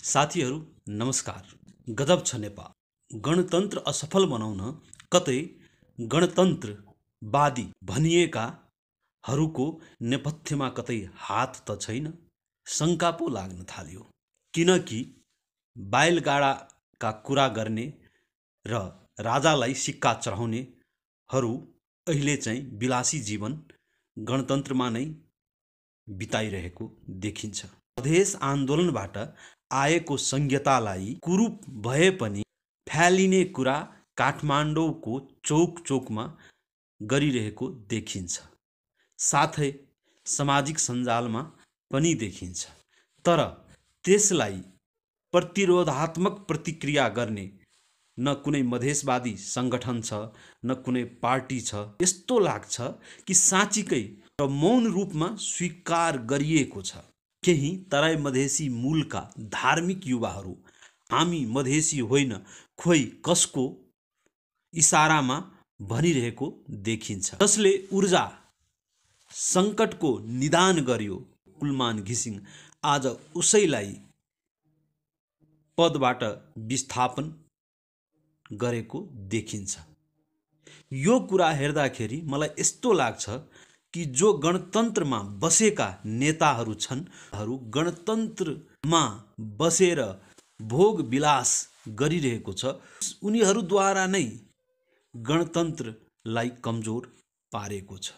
साथीहरू नमस्कार। गजब छ नेपाल। गणतन्त्र असफल बनाउन कतै गणतन्त्रवादी भनिएकाहरूको नेपथ्यमा कतै हात त छैन। शङ्का पो लाग्न थाल्यो। किनकि बाइलगाडाका कुरा गर्ने र राजालाई सिक्का चढाउनेहरू अहिले चाहिँ विलासी जीवन गणतन्त्रमा नै बिताइरहेको देखिन्छ। मधेस आन्दोलनबाट आएको संहितालाई कुरूप भए पनि फ्यालिने कुरा काठमाडौँको चौक चौकमा गरिरहेको देखिन्छ, साथै सामाजिक सञ्जालमा पनि देखिन्छ। तर त्यसलाई प्रतिरोधात्मक प्रतिक्रिया गर्ने न कुनै मधेसवादी सङ्गठन छ, न कुनै पार्टी छ। यस्तो लाग्छ कि साँच्चीकै र मौन रूपमा स्वीकार गरिएको छ। केही तराई मधेसी मूलका धार्मिक युवाहरू हामी मधेसी होइन खोइ कसको इसारामा भनिरहेको देखिन्छ। जसले ऊर्जा सङ्कटको निदान गर्यो कुलमान घिसिङ आज उसैलाई पदबाट विस्थापन गरेको देखिन्छ। यो कुरा हेर्दाखेरि मलाई यस्तो लाग्छ कि जो गणतन्त्रमा बसेका नेताहरू छन्, गणतन्त्रमा बसेर भोग विलास गरिरहेको छ, उनीहरूद्वारा नै गणतन्त्रलाई कमजोर पारेको छ।